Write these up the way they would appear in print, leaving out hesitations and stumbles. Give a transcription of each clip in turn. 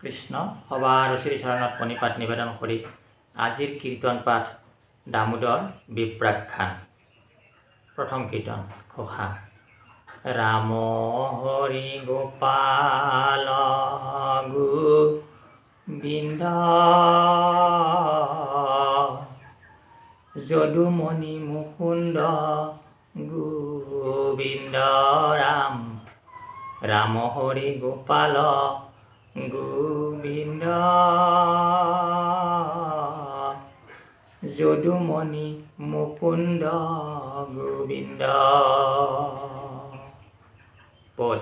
কৃষ্ণ সবাৰ শ্ৰীচৰণত প্ৰণিপাত নিবেদন কৰি আজিৰ কীৰ্তন পাঠ দামোদৰ বিপ্ৰাখ্যান। প্ৰথম কীৰ্তন ঘোষা। ৰাম হৰি গোপাল গোবিন্দ যদুমণি মুকুন্দ গোবিন্দ ৰাম। ৰাম হৰি গোপাল গোবিন্দ যদুমণি মুকুন্দ গোবিন্দ। বল।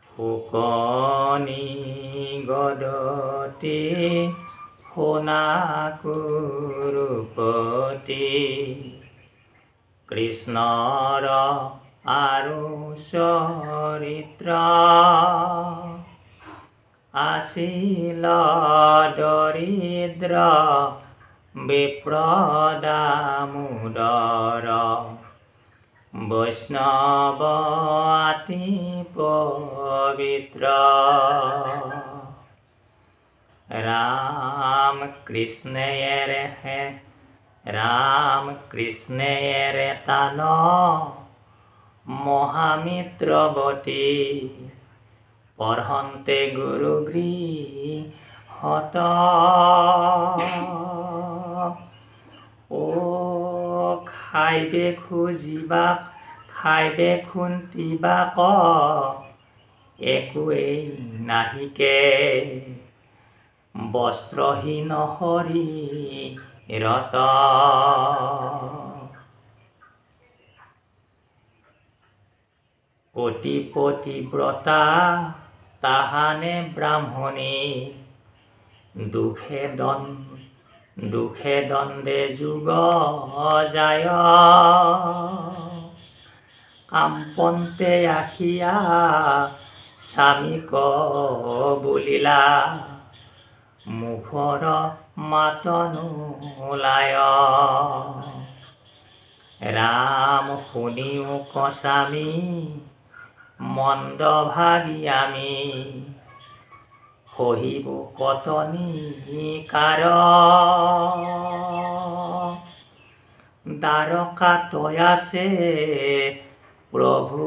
ফুকনি গদতি সোণা কুৰুপতি কৃষ্ণৰ আৰু চৰিত্ৰ আছিল দৰিদ্ৰ বিপ্ৰ দামোদৰ বৈষ্ণৱ আতি পবিত্ৰ। ৰাম কৃষ্ণেৰে তান মহামিত্ৰৱতী পঢ়ন্তে গুৰু গৃহত। ও খাইবে খুন্তিবাক একোৱেই নাহিকে বস্ত্ৰহীন শৰীৰত। অতি পতিব্ৰতা তাহানে ব্ৰাহ্মণী দুখে দণ্ডে যুগ যায়। কাম্পন্তে আখিয়া স্বামীক বুলিলা মুখৰ মাত নোলায়। ৰাম শুনিও কস্বামী মন্দ ভাগি আমি সহিব কতনি কাৰ। দ্বাৰকাতই আছে প্ৰভু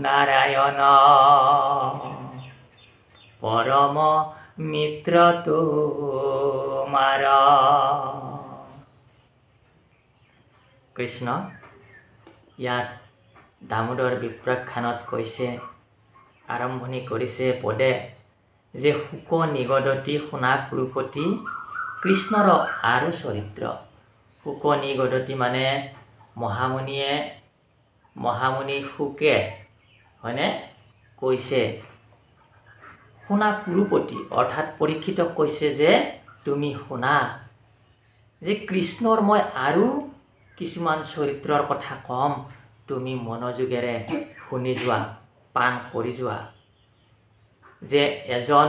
নাৰায়ণ পৰম মিত্ৰ তোমাৰ। কৃষ্ণ ইয়াত দামোদৰ বিপ্ৰাখ্যানত কৈছে, আৰম্ভণি কৰিছে পদে যে শুক নিগদতি সোণা কুৰুপতি কৃষ্ণৰ আৰু চৰিত্ৰ। শুক নিগদতি মানে মহামুনি শুকে হয়নে কৈছে সোণা কুৰুপতি অৰ্থাৎ পৰীক্ষিতক কৈছে যে তুমি শুনা যে কৃষ্ণৰ মই আৰু কিছুমান চৰিত্ৰৰ কথা কম, তুমি মনোযোগেৰে শুনি যোৱা, পাণ কৰি যোৱা। যে এজন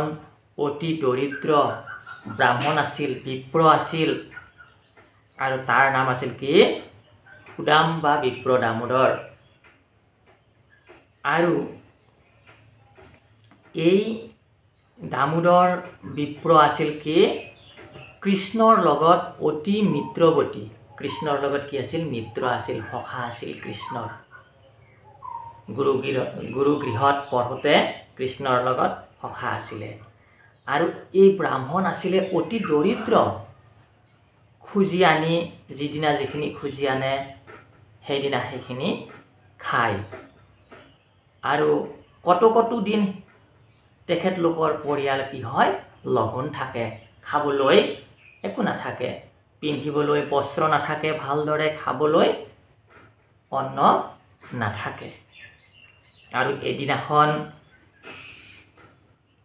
অতি দৰিদ্ৰ ব্ৰাহ্মণ আছিল, বিপ্ৰ আছিল, আৰু তাৰ নাম আছিল কি সুদাম বা বিপ্ৰ দামোদৰ। আৰু এই দামোদৰ বিপ্ৰ আছিল কি কৃষ্ণৰ লগত অতি মিত্ৰৱতী। কৃষ্ণৰ লগত কি আছিল? মিত্ৰ আছিল, সখা আছিল কৃষ্ণৰ। গুৰু গৃহত পঢ়োতে কৃষ্ণৰ লগত সখা আছিলে। আৰু এই ব্ৰাহ্মণ আছিলে অতি দৰিদ্ৰ। খুজি আনি যিদিনা যিখিনি খুজি আনে সেইদিনা সেইখিনি খায়। আৰু কতো দিন তেখেতলোকৰ পৰিয়াল কি হয়? লঘোণ থাকে, খাবলৈ একো নাথাকে, পিন্ধিবলৈ বস্ত্ৰ নাথাকে, ভালদৰে খাবলৈ অন্ন নাথাকে। আৰু এদিনাখন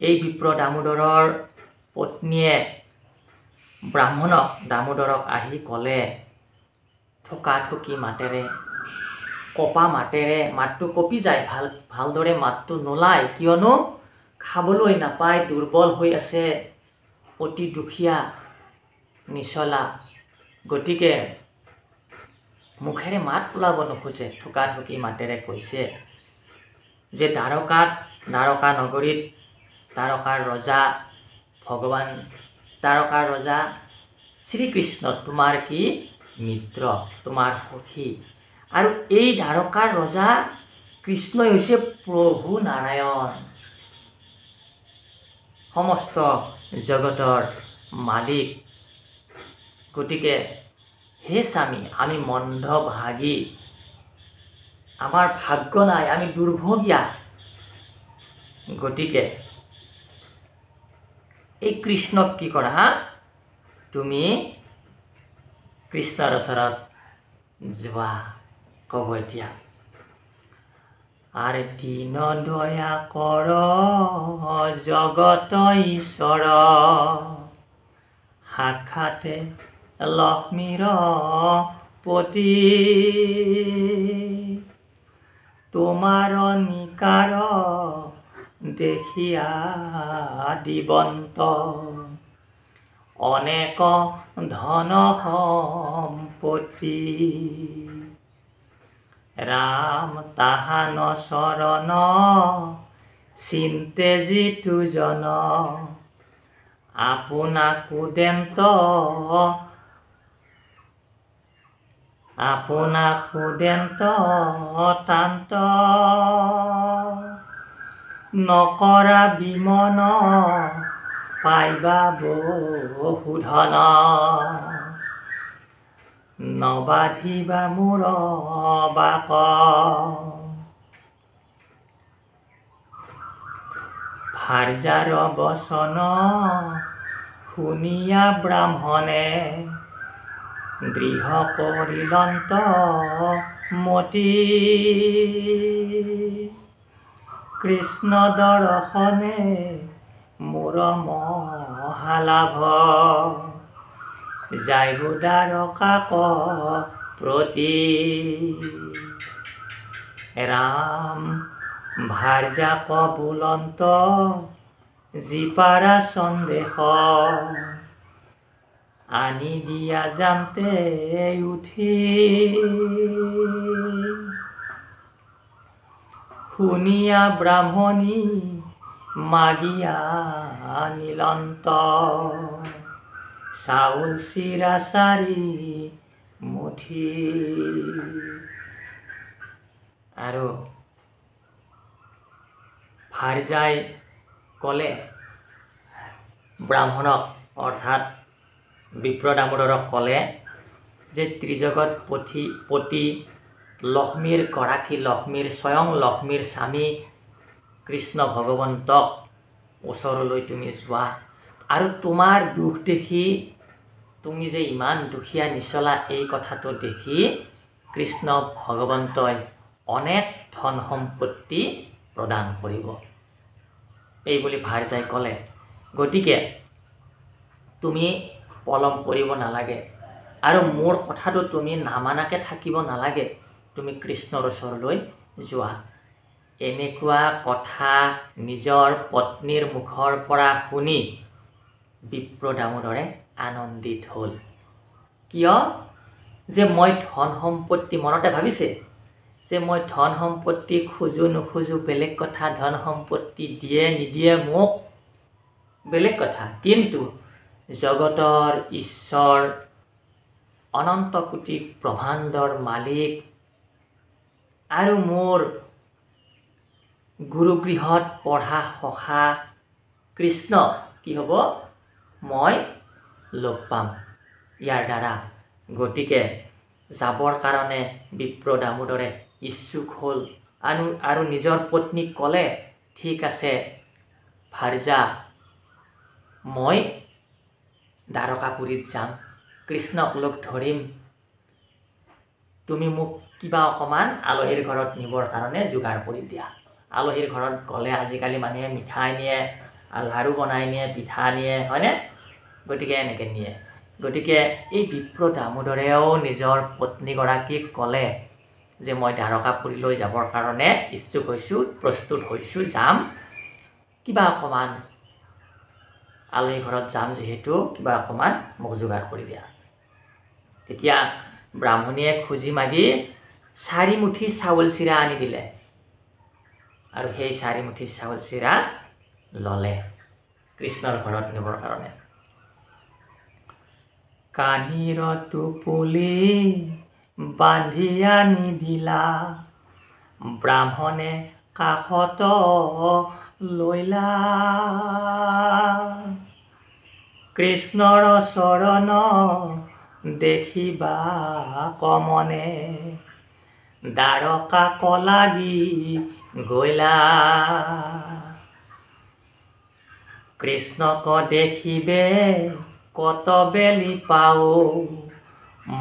এই বিপ্ৰ দামোদৰৰ পত্নীয়ে দামোদৰক আহি ক'লে ঠুকি মাতেৰে, কপা মাতেৰে, মাতটো কপি যায়, ভালদৰে মাতটো নোলায়, কিয়নো খাবলৈ নাপায়, দুৰ্বল হৈ আছে, অতি দুখীয়া নিচলা। গতিকে মুখেৰে মাত ওলাব নোখোজে, ঠুকি মাতেৰে কৈছে যে দ্বাৰকা নগৰীত দ্বাৰকাৰ ৰজা ভগৱান দ্বাৰকাৰ ৰজা শ্ৰীকৃষ্ণ তোমাৰ কি মিত্ৰ, তোমাৰ সখী। আৰু এই দ্বাৰকাৰ ৰজা কৃষ্ণই হৈছে প্ৰভু নাৰায়ণ, সমস্ত জগতৰ মালিক। গতিকে হে স্বামী, আমি মন্দভাগী, আমাৰ ভাগ্য নাই, আমি দুৰ্ভগীয়া। গতিকে এই কৃষ্ণক কি কৰা, তুমি কৃষ্ণৰ ওচৰত যোৱা, ক'ব এতিয়া। আৰে দীন দয়া কৰ জগত ঈশ্বৰ, সাক্ষাতে লক্ষ্মীৰ পতি, তোমাৰ নিকাৰ দেখিয়া দিবন্ত, অনেক ধন সম্পত্তি, ৰাম তাহান চৰণ চিন্তে যিটো জন, আপোনাকো দেন্ত তান্ত, নকৰা বিমন পাইবা বহুধন, নবাধিবা মোৰ বাক, ভাৰ্যাৰ বচন শুনিয়া ব্ৰাহ্মণে, দৃঢ় কৰিলন্ত মতি, কৃষ্ণ দৰ্শনে মোৰ মহালাভ, যাইবো দ্বাৰকাক প্ৰতি, ৰাম ভাৰ্যাক বোলন্ত জীপাৰা সন্দেহ, আনি দিয়া যান্তে উঠি, শুনিয়া ব্ৰাহ্মণী মাগিয়া নিলন্ত, চাউল চিৰা 4 মুঠি। আৰু ভাৰ্যাই ক'লে ব্ৰাহ্মণক, অৰ্থাৎ বিপ্ৰ দামোদৰক ক'লে যে ত্ৰিজগত পতি লক্ষ্মীৰ গৰাকী, লক্ষ্মীৰ স্বয়ং লক্ষ্মীৰ স্বামী কৃষ্ণ ভগৱন্তক ওচৰলৈ তুমি যোৱা, আৰু তোমাৰ দুখ দেখি, তুমি যে ইমান দুখীয়া নিচলা এই কথাটো দেখি কৃষ্ণ ভগৱন্তই অনেক ধন সম্পত্তি প্ৰদান কৰিব, এই বুলি ভাৰ্যাই ক'লে। গতিকে তুমি পলম কৰিব নালাগে, আৰু মোৰ কথাটো তুমি নামানাকে থাকিব নালাগে, তুমি কৃষ্ণৰ ওচৰলৈ যোৱা। এনেকুৱা কথা নিজৰ পত্নীৰ মুখৰ পৰা শুনি বিপ্ৰ দামোদৰে আনন্দিত হ'ল। কিয়? যে মই ধন সম্পত্তি, মনতে ভাবিছে যে মই ধন সম্পত্তি খোজো নোখোজো বেলেগ কথা, ধন সম্পত্তি দিয়ে নিদিয়ে মোক বেলেগ কথা, কিন্তু জগতৰ ঈশ্বৰ, অনন্ত কোটি ব্ৰহ্মাণ্ডৰ মালিক, আৰু মোৰ গুৰুগৃহত পঢ়া সখা কৃষ্ণ কি হ'ব, মই লগ পাম ইয়াৰ দ্বাৰা। গতিকে যাবৰ কাৰণে বিপ্ৰ দামোদৰে ইচ্ছুক হ'ল, আৰু নিজৰ পত্নীক ক'লে, ঠিক আছে ভাৰ্যা, মই দ্বাৰকাপুৰীত যাম, কৃষ্ণক লগ ধৰিম, তুমি মোক কিবা অকণমান আলহীৰ ঘৰত নিবৰ কাৰণে যোগাৰ কৰি দিয়া। আলহীৰ ঘৰত গ'লে আজিকালি মানুহে মিঠাই নিয়ে, লাড়ু বনাই নিয়ে, পিঠা নিয়ে, হয়নে? গতিকে এনেকৈ নিয়ে। গতিকে এই বিপ্ৰ দামোদৰেও নিজৰ পত্নীগৰাকীক ক'লে যে মই দ্বাৰকাপুৰীলৈ যাবৰ কাৰণে ইচ্ছুক হৈছোঁ, প্ৰস্তুত হৈছোঁ, যাম, কিবা অকণমান আলহী ঘৰত যাম যিহেতু, কিবা অকণমান মোক যোগাৰ কৰি দিয়া। তেতিয়া ব্ৰাহ্মণীয়ে খুজি মাগি 4 মুঠি চাউল চিৰা আনি দিলে আৰু সেই 4 মুঠি চাউল চিৰা ললে কৃষ্ণৰ ঘৰত নিবৰ কাৰণে। কানিৰ টোপলি বান্ধি আনি দিলা, ব্ৰাহ্মণে কাষত লৈলা। কৃষ্ণৰ চৰণ দেখিবা কমনে, দ্বাৰকাক লাগি গৈলা। কৃষ্ণক দেখিবে কত বেলি পাও,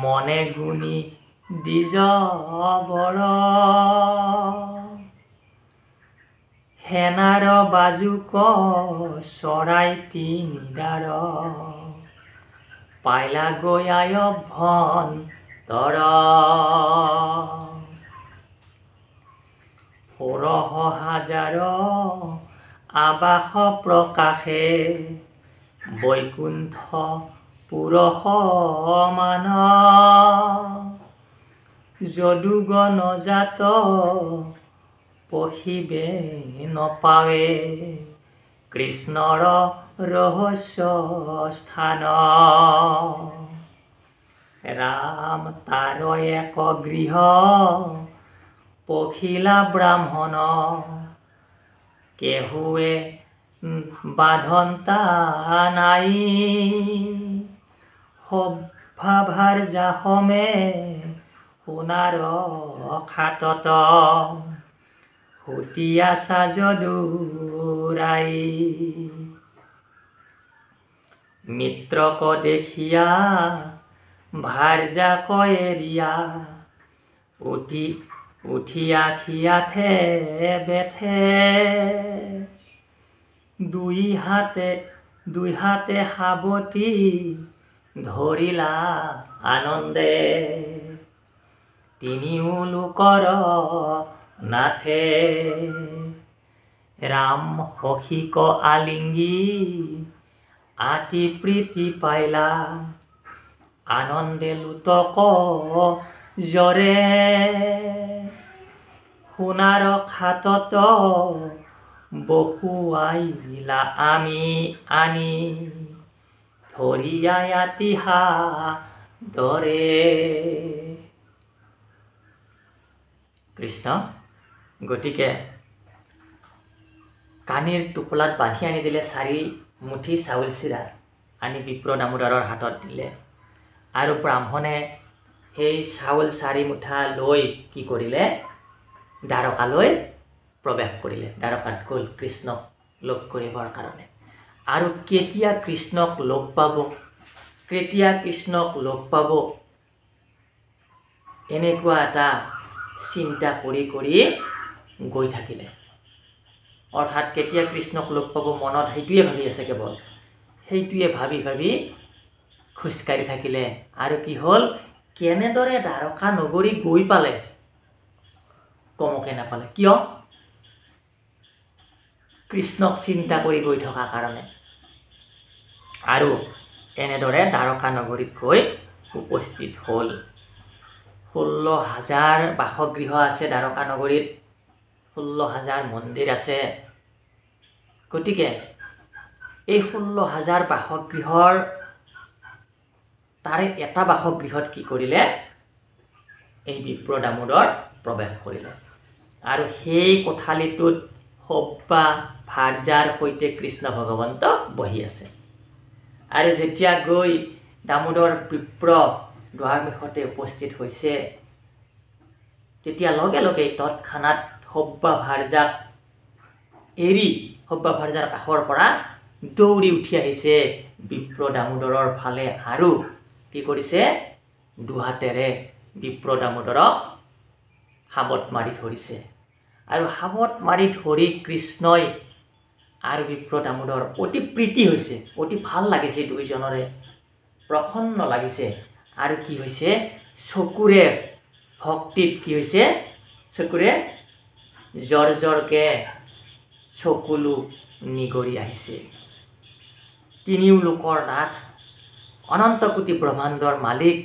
মনে গুণি দিজ বৰ। হেনাৰ বাজুক চৰাই তিনিদাৰ, পাইলা গয়ায় ভন্তৰ। ষোড়শ হাজাৰ আবাস প্ৰকাশে, বৈকুণ্ঠ পুৰষ মান। যদুগণ জাত পঢ়িবে নপাৱে, কৃষ্ণৰ ৰহস্য স্থান। ৰাম তাৰ এক গৃহ পখিলা ব্ৰাহ্মণ, কেহুৱে বাধন্তা নাই। সভাভাৰ যাহমে সোণাৰ খাটত, সুতিয়া সাজদুৰাই। মিত্ৰক দেখিয়া ভাৰ্যাক এৰিয়া, উঠি আখিয়াঠে বেঠে। দুই হাতে সাৱটি ধৰিলা আনন্দে, তিনিও লোকৰ নাথে। ৰাম সখীক আলিংগি আতি প্ৰীতি পাইলা, আনন্দে লুতক জৰে। সোণাৰ খাটত বহুৱাইলা আমি আনি, ধৰিয়াই আতিহা দৰে। কৃষ্ণ গতিকে কানিৰ টোপোলাত বান্ধি আনি দিলে 4 মুঠি চাউল চিৰা, আনি বিপ্ৰ দামোদৰৰ হাতত দিলে। আৰু ব্ৰাহ্মণে সেই চাউল 4 মুঠা লৈ কি কৰিলে, দ্বাৰকালৈ প্ৰৱেশ কৰিলে। দ্বাৰকাত গ'ল কৃষ্ণক লগ কৰিবৰ কাৰণে। আৰু কেতিয়া কৃষ্ণক লগ পাব এনেকুৱা এটা চিন্তা কৰি গৈ থাকিলে। অৰ্থাৎ কেতিয়া কৃষ্ণক লগ পাব মনত সেইটোৱে ভাবি আছে কেৱল। সেইটোৱে ভাবি খোজকাঢ়ি থাকিলে। আৰু কি হ'ল, কেনেদৰে দ্বাৰকা নগৰী গৈ পালে গমকে নাপালে। কিয়? কৃষ্ণক চিন্তা কৰি গৈ থকাৰ কাৰণে। আৰু এনেদৰে দ্বাৰকা নগৰীত গৈ উপস্থিত হ'ল। 16,000 বাসগৃহ আছে দ্বাৰকা নগৰীত, 16,000 মন্দিৰ আছে। গতিকে এই 16,000 বাসগৃহৰ তাৰে এটা বাসগৃহত কি কৰিলে, এই বিপ্ৰ দামোদৰ প্ৰৱেশ কৰিলে। আৰু সেই কোঠালিটোত সব্বা ভাৰ্যাৰ সৈতে কৃষ্ণ ভগৱন্ত বহি আছে। আৰু যেতিয়া গৈ দামোদৰ বিপ্ৰ দুৱাৰমুখতে উপস্থিত হৈছে, তেতিয়া লগে লগে তৎক্ষণাত সব্বা ভাৰ্যাক এৰি সব্বা ভাৰ্যাৰ কাষৰ পৰা দৌৰি উঠি আহিছে বিপ্ৰ দামোদৰৰ ফালে। আৰু কি কৰিছে, দুহাতেৰে বিপ্ৰ দামোদৰক সাৱট মাৰি ধৰিছে। আৰু সাৱট মাৰি ধৰি কৃষ্ণই আৰু বিপ্ৰ দামোদৰ অতি প্ৰীতি হৈছে, অতি ভাল লাগিছে, দুইজনৰে প্ৰসন্ন লাগিছে। আৰু কি হৈছে, চকুৰে ভক্তিত কি হৈছে, চকুৰে জৰকে চকুলো নিগৰি আহিছে। তিনিও লোকৰ নাথ, অনন্ত কোটি ব্ৰহ্মাণ্ডৰ মালিক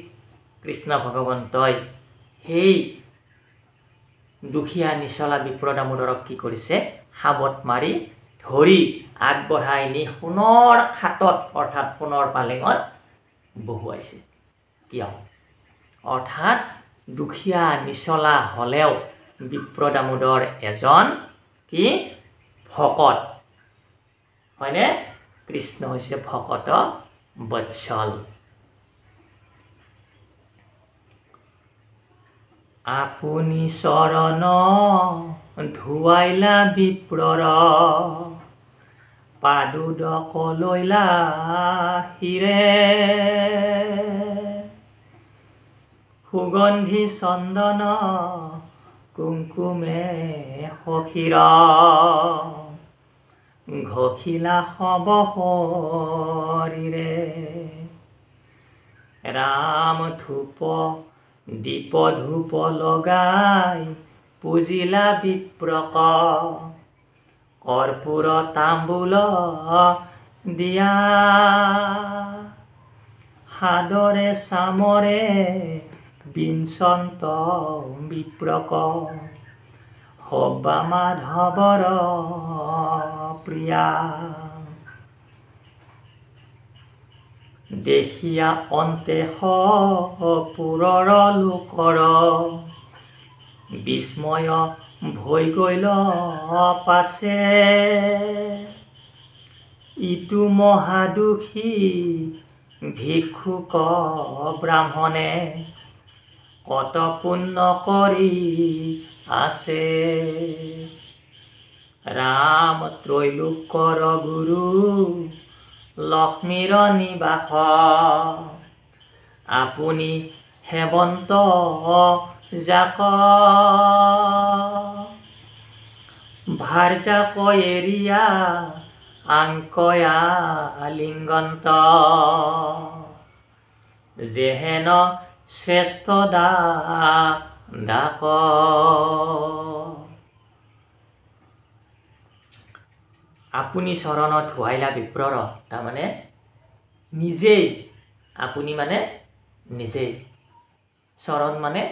কৃষ্ণ ভগৱন্তই সেই দুখীয়া নিচলা বিপ্ৰ দামোদৰক কি কৰিছে হাবত মাৰি ধৰি আগবঢ়াই নি সোণৰ খাটত অৰ্থাৎ সোণৰ পালেঙত বহুৱাইছে কিয় অৰ্থাৎ দুখীয়া নিচলা হলেও বিপ্ৰ দামোদৰ এজন কি ভকত হয়নে কৃষ্ণ হৈছে ভকত বৎসল আপুনি চৰণ ধুৱাইলা বিপ্ৰৰ পাদুদক লৈলা হিৰে সুগন্ধি চন্দন কুংকুমে সখীৰ ঘষিলা সব শৰীৰে ৰাম ধূপ দীপ ধূপ লগাই পূজিলা বিপ্ৰক কৰ্পূৰ তাম্বুল দিয়া সাদৰে চামৰে বিঞ্চন্ত বিপ্ৰক হবা মাধৱৰ প্ৰিয়া দেখিয়া অন্তে পুৰৰ লোকৰ বিস্ময় ভৈ গল পাছে ইটো মহাদুখী ভিক্ষুক ব্ৰাহ্মণে কত পুণ্য কৰি আছে ৰাম ত্ৰৈলোকৰ গুৰু লক্ষ্মীৰ নিবাস আপুনি হেমন্ত যাক ভাৰ্যাক এৰিয়া আংকয়া লিংগন্ত যেহেন শ্ৰেষ্ঠ দাক আপুনি চৰণত ধুৱাইলা বিপ্ৰৰ তাৰমানে নিজেই আপুনি মানে নিজেই চৰণ মানে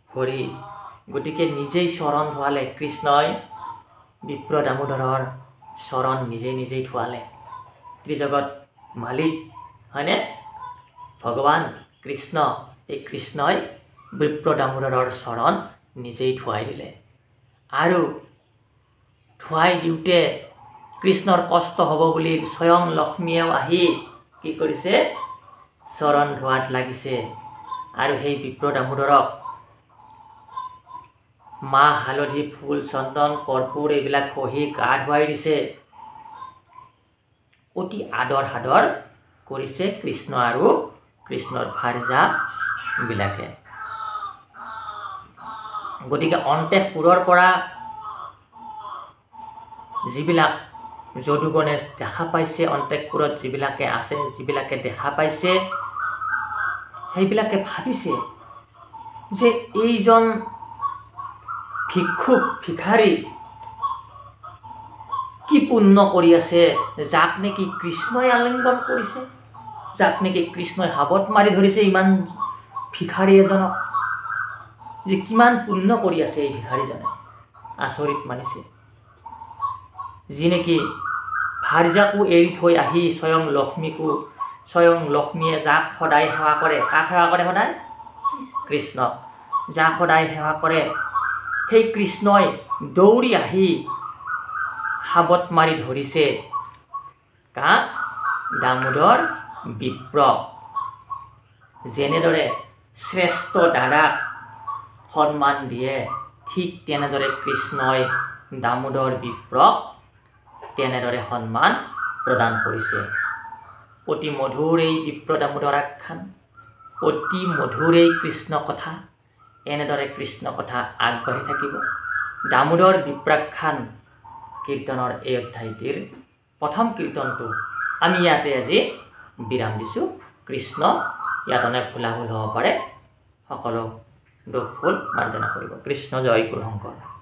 ভৰি গতিকে নিজেই চৰণ ধুৱালে কৃষ্ণই বিপ্ৰ দামোদৰৰ চৰণ নিজেই ধুৱালে ত্ৰিজগত মালিক হয়নে ভগৱান কৃষ্ণ এই কৃষ্ণই বিপ্ৰ দামোদৰৰ চৰণ নিজেই ধুৱাই দিলে আৰু ধুৱাই দিওঁতে কৃষ্ণৰ কষ্ট হ'ব বুলি স্বয়ং লক্ষ্মীয়েও আহি কি কৰিছে চৰণ ধোৱাত লাগিছে আৰু সেই বিপ্ৰ দামোদৰক মাহ হালধি ফুল চন্দন কৰ্পূৰ এইবিলাক কহি গা ধুৱাই দিছে অতি আদৰ সাদৰ কৰিছে কৃষ্ণ আৰু কৃষ্ণৰ ভাৰ্যা বিলাকে গতিকে অন্তেপুৰৰ পৰা যিবিলাক যদুগণে দেখা পাইছে অন্তেপুৰত যিবিলাকে আছে যিবিলাকে দেখা পাইছে সেইবিলাকে ভাবিছে যে এইজন ভিক্ষুক ভিখাৰী কি পুণ্য কৰি আছে যাক নেকি কৃষ্ণই আলিংগন কৰিছে যাক নেকি কৃষ্ণই হাবত মাৰি ধৰিছে ইমান ভিখাৰী এজনক যে কিমান পুণ্য কৰি আছে এই ভিখাৰীজনে আচৰিত মানিছে যি নেকি ভাৰ্যাকো এৰি থৈ আহি স্বয়ং লক্ষ্মীয়ে যাক সদায় সেৱা কৰে কাক সেৱা কৰে সদায় কৃষ্ণক যাক সদায় সেৱা কৰে সেই কৃষ্ণই দৌৰি আহি হাবত মাৰি ধৰিছে কাক দামোদৰ বিপ্ৰ যেনেদৰে শ্ৰেষ্ঠ দাদাক সন্মান দিয়ে ঠিক তেনেদৰে কৃষ্ণই দামোদৰ বিপ্ৰক তেনেদৰে সন্মান প্ৰদান কৰিছে অতি মধুৰ এই বিপ্ৰ দামোদৰ আখ্যান অতি মধুৰ এই কৃষ্ণ কথা এনেদৰে কৃষ্ণ কথা আগবাঢ়ি থাকিব দামোদৰ বিপ্ৰাখ্যান কীৰ্তনৰ এই অধ্যায়টিৰ প্ৰথম কীৰ্তনটো আমি ইয়াতে আজি বিৰাম দিছোঁ কৃষ্ণ ইয়াতনে ভুল হ'ব পাৰে সকলো দুখ ভুল মাৰ্জনা কৰিব কৃষ্ণ জয় গুৰু শংকৰ